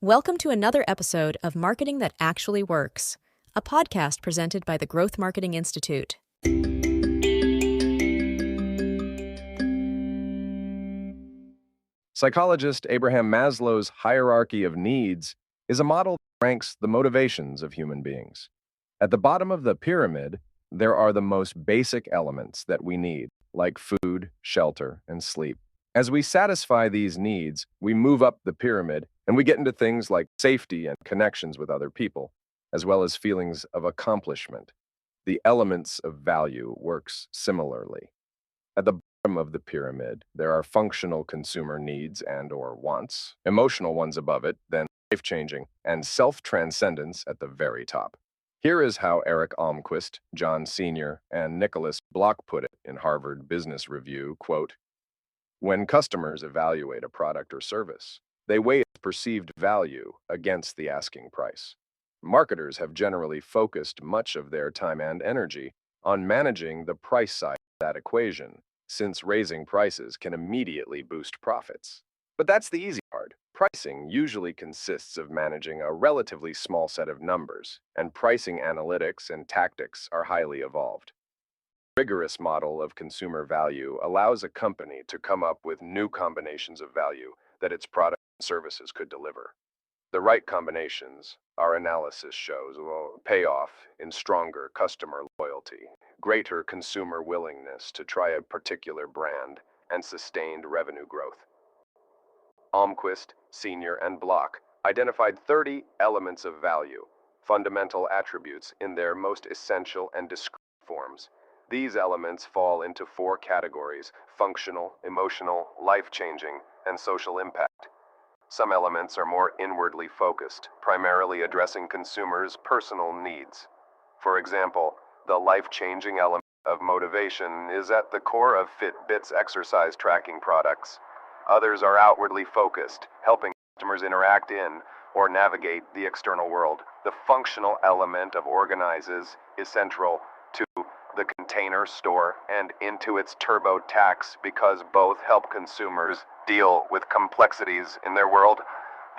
Welcome to another episode of Marketing That Actually Works, a podcast presented by the Growth Marketing Institute. Psychologist Abraham Maslow's hierarchy of needs is a model that ranks the motivations of human beings. At the bottom of the pyramid, there are the most basic elements that we need, like food, shelter, and sleep. As we satisfy these needs, we move up the pyramid and we get into things like safety and connections with other people, as well as feelings of accomplishment. The elements of value works similarly. At the bottom of the pyramid, there are functional consumer needs and/or wants, emotional ones above it, then life-changing, and self-transcendence at the very top. Here is how Eric Almquist, John Sr., and Nicholas Block put it in Harvard Business Review, quote, "When customers evaluate a product or service, they weigh its perceived value against the asking price. Marketers have generally focused much of their time and energy on managing the price side of that equation, since raising prices can immediately boost profits. But that's the easy part. Pricing usually consists of managing a relatively small set of numbers, and pricing analytics and tactics are highly evolved. Rigorous model of consumer value allows a company to come up with new combinations of value that its products and services could deliver. The right combinations, our analysis shows, will pay off in stronger customer loyalty, greater consumer willingness to try a particular brand, and sustained revenue growth. Almquist, Sr., and Block identified 30 elements of value, fundamental attributes in their most essential and discrete forms. These elements fall into 4 categories: functional, emotional, life-changing, and social impact. Some elements are more inwardly focused, primarily addressing consumers' personal needs. For example, the life-changing element of motivation is at the core of Fitbit's exercise tracking products. Others are outwardly focused, helping customers interact in or navigate the external world. The functional element of organizes is central to the Container Store and into its TurboTax because both help consumers deal with complexities in their world.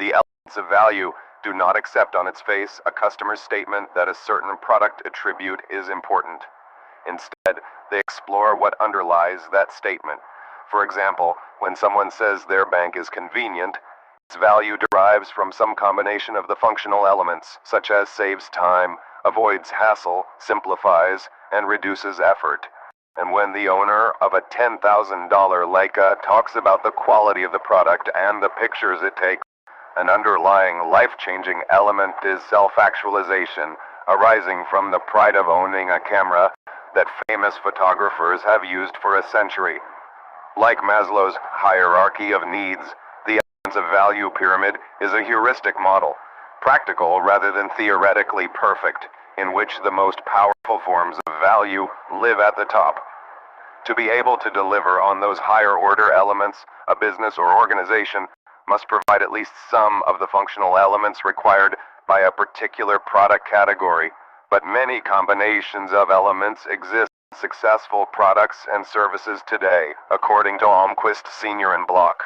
The elements of value do not accept on its face a customer's statement that a certain product attribute is important. Instead, they explore what underlies that statement. For example, when someone says their bank is convenient, its value derives from some combination of the functional elements, such as saves time, avoids hassle, simplifies, and reduces effort. And when the owner of a $10,000 Leica talks about the quality of the product and the pictures it takes, an underlying life-changing element is self-actualization, arising from the pride of owning a camera that famous photographers have used for a century. Like Maslow's hierarchy of needs, the elements of value pyramid is a heuristic model, practical rather than theoretically perfect, in which the most powerful forms of value live at the top. To be able to deliver on those higher order elements, a business or organization must provide at least some of the functional elements required by a particular product category, but many combinations of elements exist in successful products and services today, according to Almquist, Sr. and Block.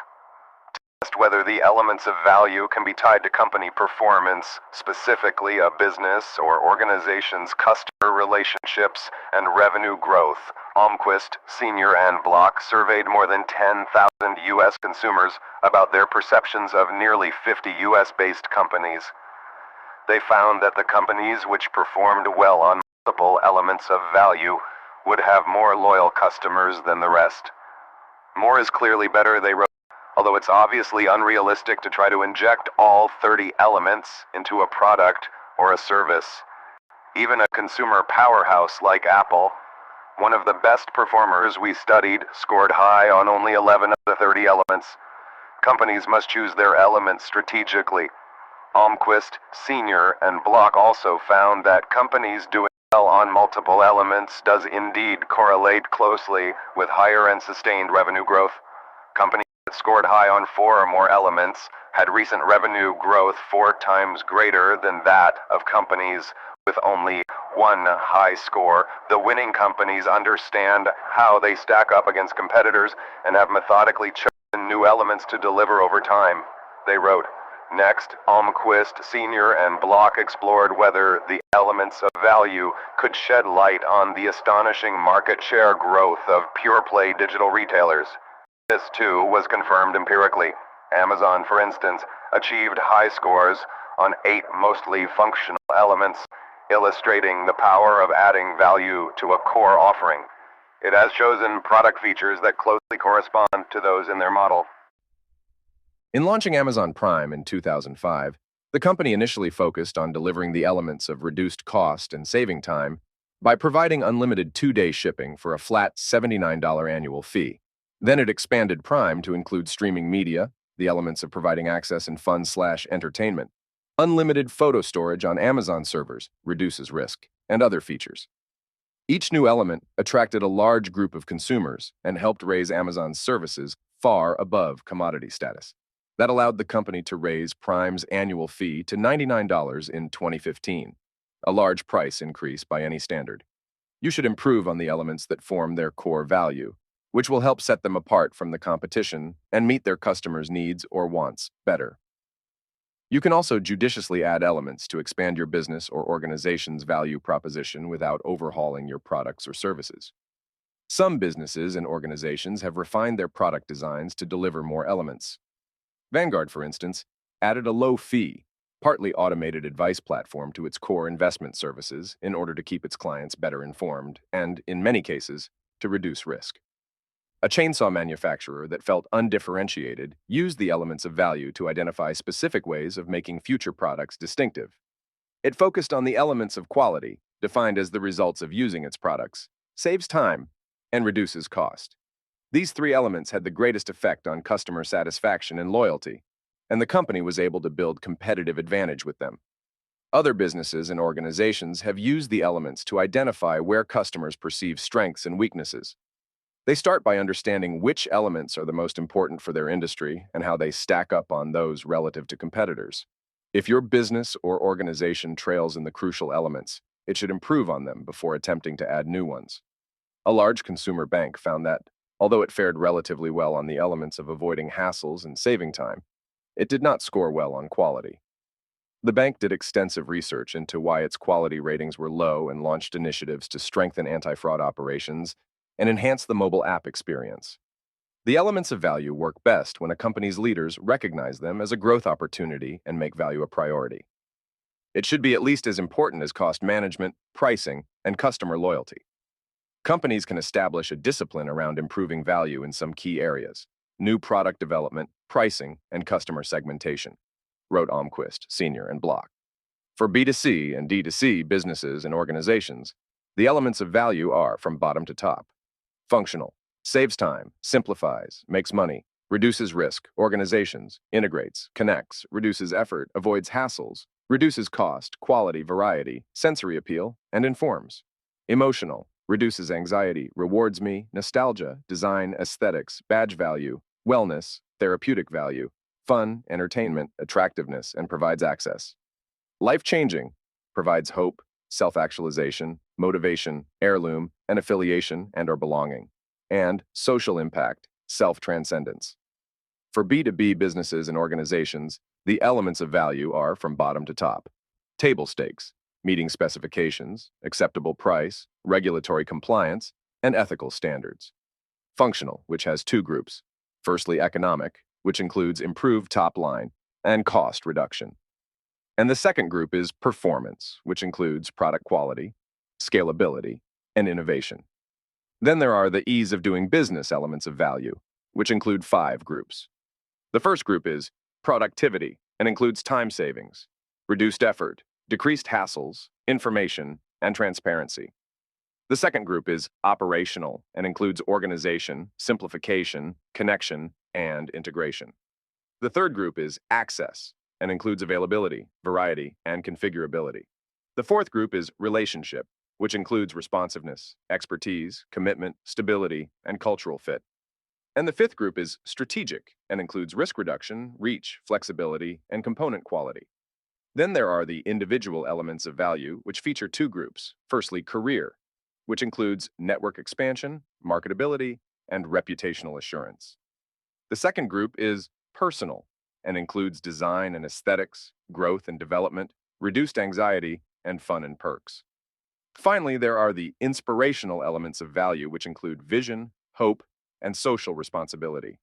Test whether the elements of value can be tied to company performance, specifically a business or organization's customer relationships and revenue growth. Almquist, Sr. and Block surveyed more than 10,000 U.S. consumers about their perceptions of nearly 50 U.S.-based companies. They found that the companies which performed well on multiple elements of value would have more loyal customers than the rest. More is clearly better, they wrote. Although it's obviously unrealistic to try to inject all 30 elements into a product or a service. Even a consumer powerhouse like Apple, one of the best performers we studied, scored high on only 11 of the 30 elements. Companies must choose their elements strategically. Almquist, Sr. and Block also found that companies doing well on multiple elements does indeed correlate closely with higher and sustained revenue growth. Companies that scored high on 4 or more elements had recent revenue growth 4 times greater than that of companies with only 1 high score. The winning companies understand how they stack up against competitors and have methodically chosen new elements to deliver over time. They wrote, Next, Almquist Sr. and Block explored whether the elements of value could shed light on the astonishing market share growth of pure-play digital retailers. This, too, was confirmed empirically. Amazon, for instance, achieved high scores on 8 mostly functional elements, illustrating the power of adding value to a core offering. It has chosen product features that closely correspond to those in their model. In launching Amazon Prime in 2005, the company initially focused on delivering the elements of reduced cost and saving time by providing unlimited 2-day shipping for a flat $79 annual fee. Then it expanded Prime to include streaming media, the elements of providing access and fun/entertainment, unlimited photo storage on Amazon servers, reduces risk, and other features. Each new element attracted a large group of consumers and helped raise Amazon's services far above commodity status. That allowed the company to raise Prime's annual fee to $99 in 2015, a large price increase by any standard. You should improve on the elements that form their core value, which will help set them apart from the competition and meet their customers' needs or wants better. You can also judiciously add elements to expand your business or organization's value proposition without overhauling your products or services. Some businesses and organizations have refined their product designs to deliver more elements. Vanguard, for instance, added a low-fee, partly automated advice platform to its core investment services in order to keep its clients better informed and, in many cases, to reduce risk. A chainsaw manufacturer that felt undifferentiated used the elements of value to identify specific ways of making future products distinctive. It focused on the elements of quality, defined as the results of using its products, saves time, and reduces cost. These 3 elements had the greatest effect on customer satisfaction and loyalty, and the company was able to build competitive advantage with them. Other businesses and organizations have used the elements to identify where customers perceive strengths and weaknesses. They start by understanding which elements are the most important for their industry and how they stack up on those relative to competitors. If your business or organization trails in the crucial elements, it should improve on them before attempting to add new ones. A large consumer bank found that, although it fared relatively well on the elements of avoiding hassles and saving time, it did not score well on quality. The bank did extensive research into why its quality ratings were low and launched initiatives to strengthen anti-fraud operations and enhance the mobile app experience. The elements of value work best when a company's leaders recognize them as a growth opportunity and make value a priority. It should be at least as important as cost management, pricing, and customer loyalty. Companies can establish a discipline around improving value in some key areas: new product development, pricing, and customer segmentation, wrote Almquist, Sr. and Block. For B2C and D2C businesses and organizations, the elements of value are, from bottom to top: functional, saves time, simplifies, makes money, reduces risk, organizations, integrates, connects, reduces effort, avoids hassles, reduces cost, quality, variety, sensory appeal, and informs. Emotional, reduces anxiety, rewards me, nostalgia, design, aesthetics, badge value, wellness, therapeutic value, fun, entertainment, attractiveness, and provides access. Life-changing, provides hope, self-actualization, motivation, heirloom, and affiliation and or belonging. And social impact, self-transcendence. For B2B businesses and organizations, the elements of value are, from bottom to top: table stakes, meeting specifications, acceptable price, regulatory compliance, and ethical standards. Functional, which has 2 groups: firstly, economic, which includes improved top line and cost reduction. And the second group is performance, which includes product quality, scalability, and innovation. Then there are the ease of doing business elements of value, which include 5 groups. The first group is productivity and includes time savings, reduced effort, decreased hassles, information, and transparency. The second group is operational and includes organization, simplification, connection, and integration. The third group is access and includes availability, variety, and configurability. The fourth group is relationship, which includes responsiveness, expertise, commitment, stability, and cultural fit. And the fifth group is strategic and includes risk reduction, reach, flexibility, and component quality. Then there are the individual elements of value, which feature 2 groups. Firstly, career, which includes network expansion, marketability, and reputational assurance. The second group is personal and includes design and aesthetics, growth and development, reduced anxiety, and fun and perks. Finally, there are the inspirational elements of value, which include vision, hope, and social responsibility.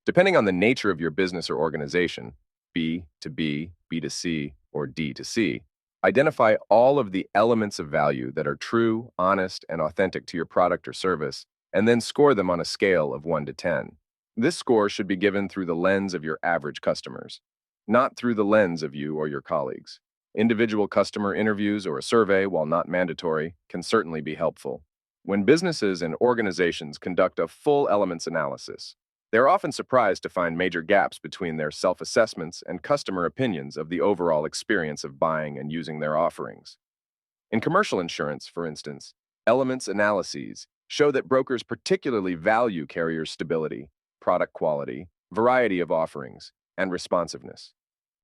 Depending on the nature of your business or organization, B to B, B to C, or D to C, identify all of the elements of value that are true, honest, and authentic to your product or service, and then score them on a scale of 1 to 10. This score should be given through the lens of your average customers, not through the lens of you or your colleagues. Individual customer interviews or a survey, while not mandatory, can certainly be helpful. When businesses and organizations conduct a full elements analysis, they are often surprised to find major gaps between their self-assessments and customer opinions of the overall experience of buying and using their offerings. In commercial insurance, for instance, elements analyses show that brokers particularly value carrier stability, product quality, variety of offerings, and responsiveness.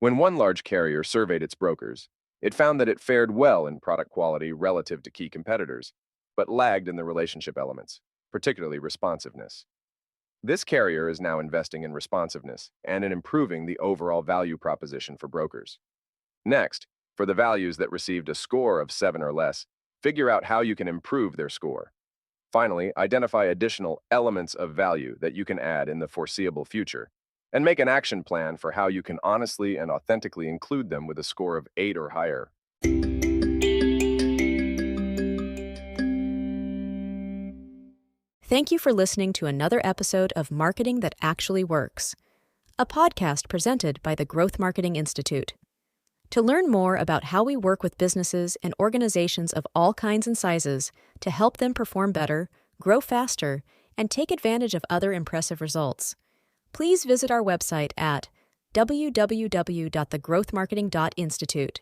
When one large carrier surveyed its brokers, it found that it fared well in product quality relative to key competitors, but lagged in the relationship elements, particularly responsiveness. This carrier is now investing in responsiveness and in improving the overall value proposition for brokers. Next, for the values that received a score of 7 or less, figure out how you can improve their score. Finally, identify additional elements of value that you can add in the foreseeable future, and make an action plan for how you can honestly and authentically include them with a score of 8 or higher. Thank you for listening to another episode of Marketing That Actually Works, a podcast presented by the Growth Marketing Institute. To learn more about how we work with businesses and organizations of all kinds and sizes to help them perform better, grow faster, and take advantage of other impressive results, please visit our website at www.thegrowthmarketing.institute.